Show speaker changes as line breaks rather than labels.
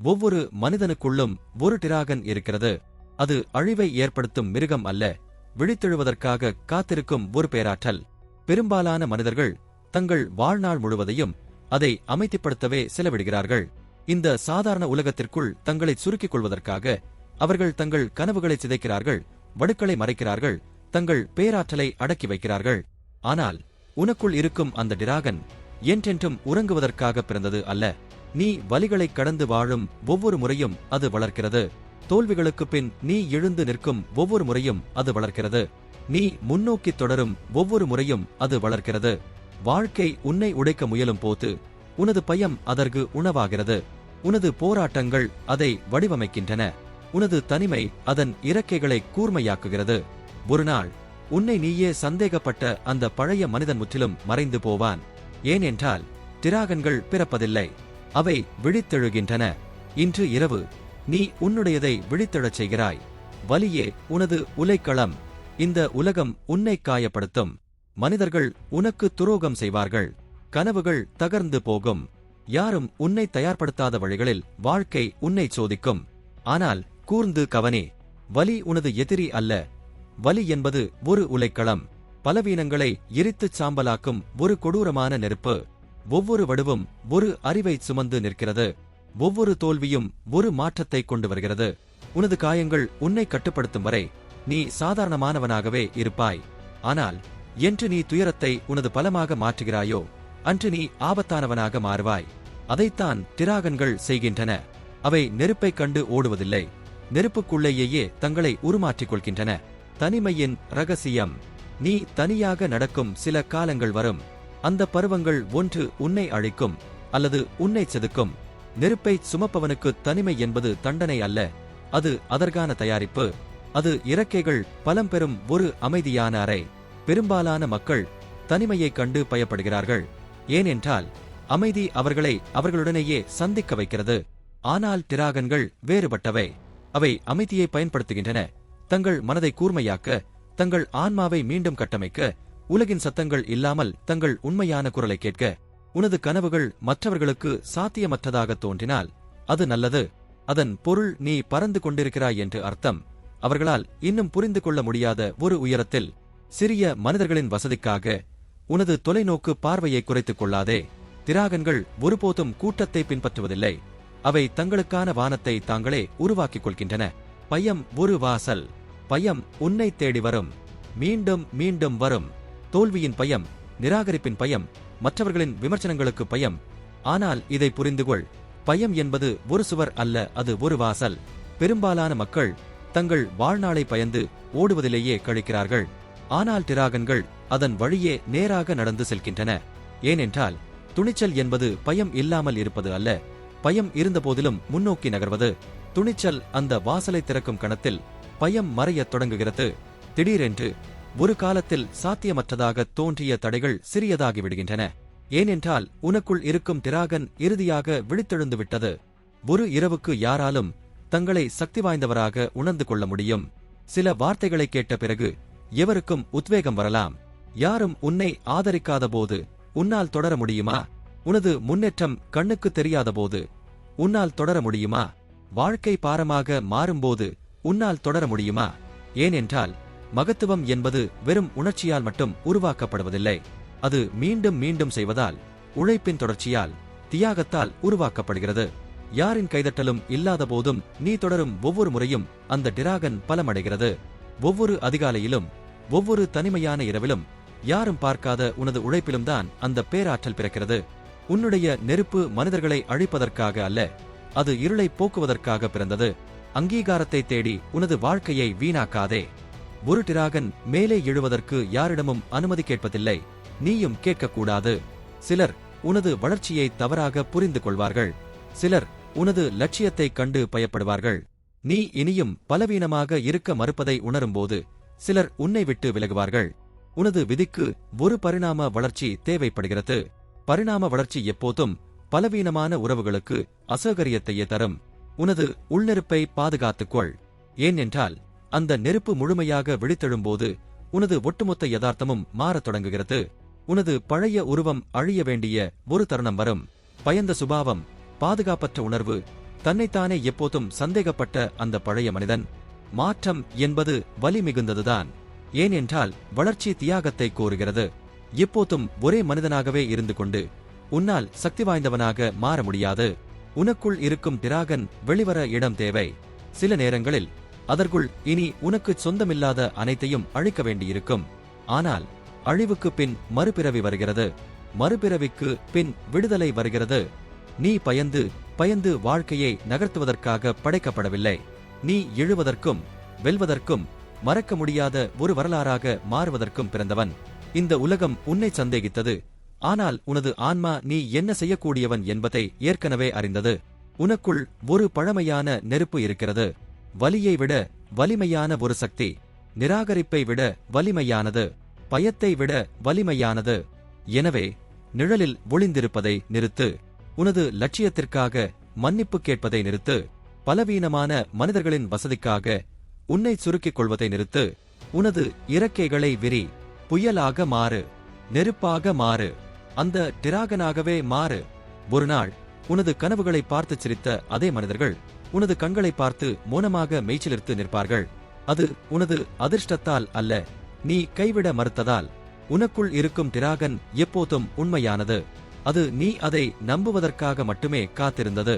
ஒவ்வொரு மனிதனுக்குள்ளும் ஒரு டிராகன் இருக்கிறது. அது அழிவை ஏற்படுத்தும் மிருகம் அல்ல, விழித்தெழுவதற்காக காத்திருக்கும் ஒரு பேராற்றல். பெரும்பாலான மனிதர்கள் தங்கள் வாழ்நாள் முழுவதையும் அதை அமைதிப்படுத்தவே செலவிடுகிறார்கள். இந்த சாதாரண உலகத்திற்குள் தங்களை சுருக்கிக் கொள்வதற்காக அவர்கள் தங்கள் கனவுகளை சிதைக்கிறார்கள், வடுக்களை மறைக்கிறார்கள், தங்கள் பேராற்றலை அடக்கி வைக்கிறார்கள். ஆனால் உனக்குள் இருக்கும் அந்த டிராகன் என்றென்றும் உறங்குவதற்காக பிறந்தது அல்ல. நீ வலிகளைக் கடந்து வாழும் ஒவ்வொரு முறையும் அது வளர்க்கிறது. தோல்விகளுக்குப் பின் நீ எழுந்து நிற்கும் ஒவ்வொரு முறையும் அது வளர்க்கிறது. நீ முன்னோக்கி தொடரும் ஒவ்வொரு முறையும் அது வளர்க்கிறது. வாழ்க்கை உன்னை உடைக்க முயலும் போது உனது பயம் அதற்கு உணவாகிறது. உனது போராட்டங்கள் அதை வடிவமைக்கின்றன. உனது தனிமை அதன் இறக்கைகளை கூர்மையாக்குகிறது. ஒருநாள் உன்னை நீயே சந்தேகப்பட்ட அந்த பழைய மனிதன் முற்றிலும் மறைந்து போவான். ஏனென்றால் டிராகன்கள் பிறப்பதில்லை, அவை விழித்தெழுகின்றன. இன்று இரவு நீ உன்னுடையதை விழித்தெழச் செய்கிறாய். வலியே உனது உலைக்களம். இந்த உலகம் உன்னை காயப்படுத்தும். மனிதர்கள் உனக்கு துரோகம் செய்வார்கள். கனவுகள் தகர்ந்து போகும். யாரும் உன்னை தயார்படுத்தாத வழிகளில் வாழ்க்கை உன்னை சோதிக்கும். ஆனால் கூர்ந்து கவனி, வலி உனது எதிரி அல்ல. வலி என்பது ஒரு உலைக்களம். பலவீனங்களை எரித்துச் சாம்பலாக்கும் ஒரு கொடூரமான நெருப்பு. ஒவ்வொரு வடுவும் ஒரு அறிவை சுமந்து நிற்கிறது. ஒவ்வொரு தோல்வியும் ஒரு மாற்றத்தை கொண்டு வருகிறது. உனது காயங்கள் உன்னை கட்டுப்படுத்தும் வரை நீ சாதாரணமானவனாகவே இருப்பாய். ஆனால் என்று நீ துயரத்தை உனது பலமாக மாற்றுகிறாயோ அன்று நீ ஆபத்தானவனாக மாறுவாய். அதைத்தான் டிராகன்கள் செய்கின்றன. அவை நெருப்பைக் கண்டு ஓடுவதில்லை, நெருப்புக்குள்ளேயே தங்களை உருமாற்றிக் கொள்கின்றன. தனிமையின் ரகசியம். நீ தனியாக நடக்கும் சில காலங்கள் வரும். அந்த பருவங்கள் ஒன்று உன்னை அழிக்கும் அல்லது உன்னை செதுக்கும். நெருப்பை சுமப்பவனுக்கு தனிமை என்பது தண்டனை அல்ல, அது அதற்கான தயாரிப்பு. அது இறக்கைகள் பலம் பெறும் ஒரு அமைதியான அறை. பெரும்பாலான மக்கள் தனிமையைக் கண்டு பயப்படுகிறார்கள். ஏனென்றால் அமைதி அவர்களை அவர்களுடனேயே சந்திக்க வைக்கிறது. ஆனால் டிராகன்கள் வேறுபட்டவை. அவை அமைதியை பயன்படுத்துகின்றன, தங்கள் மனதை கூர்மையாக்க, தங்கள் ஆன்மாவை மீண்டும் கட்டமைக்க, உலகின் சத்தங்கள் இல்லாமல் தங்கள் உண்மையான குரலை கேட்க. உனது கனவுகள் மற்றவர்களுக்கு சாத்தியமற்றதாக தோன்றினால் அது நல்லது. அதன் பொருள் நீ பறந்து கொண்டிருக்கிறாய் என்று அர்த்தம். அவர்களால் இன்னும் புரிந்து கொள்ள முடியாத ஒரு உயரத்தில். சிறிய மனிதர்களின் வசதிக்காக உனது தொலைநோக்கு பார்வையை குறைத்துக் கொள்ளாதே. டிராகன்கள் ஒருபோதும் கூட்டத்தை பின்பற்றுவதில்லை. அவை தங்களுக்கான வானத்தை தாங்களே உருவாக்கிக் கொள்கின்றன. பயம் ஒரு வாசல். பயம் உன்னை தேடி வரும், மீண்டும் மீண்டும் வரும். தோல்வியின் பயம், நிராகரிப்பின் பயம், மற்றவர்களின் விமர்சனங்களுக்கு பயம். ஆனால் இதை புரிந்துகொள், பயம் என்பது ஒரு சுவர் அல்ல, அது ஒரு வாசல். பெரும்பாலான மக்கள் தங்கள் வாழ்நாளை பயந்து ஓடுவதிலேயே கழிக்கிறார்கள். ஆனால் டிராகன்கள் அதன் வழியே நேராக நடந்து செல்கின்றன. ஏனென்றால் துணிச்சல் என்பது பயம் இல்லாமல் இருப்பது அல்ல, பயம் இருந்தபோதிலும் முன்னோக்கி நகர்வது. துணிச்சல் அந்த வாசலை திறக்கும் கணத்தில் பயம் மறையத் தொடங்குகிறது. திடீரென்று ஒரு காலத்தில் சாத்தியமற்றதாக தோன்றிய தடைகள் சிறியதாகி விடுகின்றன. ஏனென்றால் உனக்குள் இருக்கும் டிராகன் இறுதியாக விழித்தெழுந்து விட்டது. ஒரு இரவுக்கு யாராலும் தங்களை சக்தி வாய்ந்தவராக உணர்ந்து கொள்ள முடியும். சில வார்த்தைகளை கேட்ட பிறகு எவருக்கும் உத்வேகம் வரலாம். யாரும் உன்னை ஆதரிக்காத போது உன்னால் தொடர முடியுமா? உனது முன்னேற்றம் கண்ணுக்கு தெரியாத போது உன்னால் தொடர முடியுமா? வாழ்க்கை பாரமாக மாறும்போது உன்னால் தொடர முடியுமா? ஏனென்றால் மகத்துவம் என்பது வெறும் உணர்ச்சியால் மட்டும் உருவாக்கப்படுவதில்லை. அது மீண்டும் மீண்டும் செய்வதால், உழைப்பின் தொடர்ச்சியால், தியாகத்தால் உருவாக்கப்படுகிறது. யாரின் கைதட்டலும் இல்லாத போதும் நீ தொடரும் ஒவ்வொரு முறையும் அந்த டிராகன் பலமடைகிறது. ஒவ்வொரு அதிகாலையிலும், ஒவ்வொரு தனிமையான இரவிலும், யாரும் பார்க்காத உனது உழைப்பிலும் தான் அந்த பேராற்றல் பிறக்கிறது. உன்னுடைய நெருப்பு மனிதர்களை அழிப்பதற்காக அல்ல, அது இருளை போக்குவதற்காக பிறந்தது. அங்கீகாரத்தை தேடி உனது வாழ்க்கையை வீணாக்காதே. ஒரு டிராகன் மேலே எழுவதற்கு யாரிடமும் அனுமதி கேட்பதில்லை, நீயும் கேட்கக்கூடாது. சிலர் உனது வளர்ச்சியை தவறாக புரிந்து கொள்வார்கள். சிலர் உனது லட்சியத்தைக் கண்டு பயப்படுவார்கள். நீ இனியும் பலவீனமாக இருக்க மறுப்பதை உணரும்போது சிலர் உன்னை விட்டு விலகுவார்கள். உனது விதிக்கு ஒரு பரிணாம வளர்ச்சி தேவைப்படுகிறது. பரிணாம வளர்ச்சி எப்போதும் பலவீனமான உறவுகளுக்கு அசௌகரியத்தையே தரும். உனது உள்நெருப்பை பாதுகாத்துக்கொள். ஏனென்றால் அந்த நெருப்பு முழுமையாக விழித்தெழும்போது உனது ஒட்டுமொத்த யதார்த்தமும் மாறத் தொடங்குகிறது. உனது பழைய உருவம் அழிய வேண்டிய ஒரு தருணம் வரும். பயந்த சுபாவம், பாதுகாப்பற்ற உணர்வு, தன்னைத்தானே எப்போதும் சந்தேகப்பட்ட அந்த பழைய மனிதன். மாற்றம் என்பது வலி மிகுந்ததுதான். ஏனென்றால் வளர்ச்சி தியாகத்தை கோருகிறது. எப்போதும் ஒரே மனிதனாகவே இருந்து கொண்டு உன்னால் சக்தி வாய்ந்தவனாக மாற முடியாது. உனக்குள் இருக்கும் டிராகன் வெளிவர இடம் தேவை. சில நேரங்களில் அதற்குள் இனி உனக்கு சொந்தமில்லாத அனைத்தையும் அழிக்க வேண்டியிருக்கும். ஆனால் அழிவுக்கு பின் மறுபிறவி வருகிறது. மறுபிறவிக்கு பின் விடுதலை வருகிறது. நீ பயந்து பயந்து வாழ்க்கையை நகர்த்துவதற்காக படைக்கப்படவில்லை. நீ எழுவதற்கும் வெல்வதற்கும் மறக்க முடியாத ஒரு வரலாறாக மாறுவதற்கும் பிறந்தவன். இந்த உலகம் உன்னை சந்தேகித்தது. ஆனால் உனது ஆன்மா நீ என்ன செய்யக்கூடியவன் என்பதை ஏற்கனவே அறிந்தது. உனக்குள் ஒரு பழமையான நெருப்பு இருக்கிறது. வலியை விட வலிமையான ஒரு சக்தி. நிராகரிப்பை விட வலிமையானது. பயத்தை விட வலிமையானது. எனவே நிழலில் ஒளிந்திருப்பதை நிறுத்து. உனது லட்சியத்திற்காக மன்னிப்பு கேட்பதை நிறுத்து. பலவீனமான மனிதர்களின் வசதிக்காக உன்னை சுருக்கிக் கொள்வதை நிறுத்து. உனது இறக்கைகளை விரி. புயலாக மாறு. நெருப்பாக மாறு. அந்த டிராகனாகவே மாறு. ஒருநாள் உனது கனவுகளை பார்த்து சிரித்த அதே மனிதர்கள் உனது கண்களை பார்த்து மௌனமாக மெய்ச்சிலிர்த்து நிற்பார்கள். அது உனது அதிர்ஷ்டத்தால் அல்ல, நீ கைவிட மறுத்ததால். உனக்குள் இருக்கும் டிராகன் எப்போதும் உண்மையானது. அது நீ அதை நம்புவதற்காக மட்டுமே காத்திருந்தது.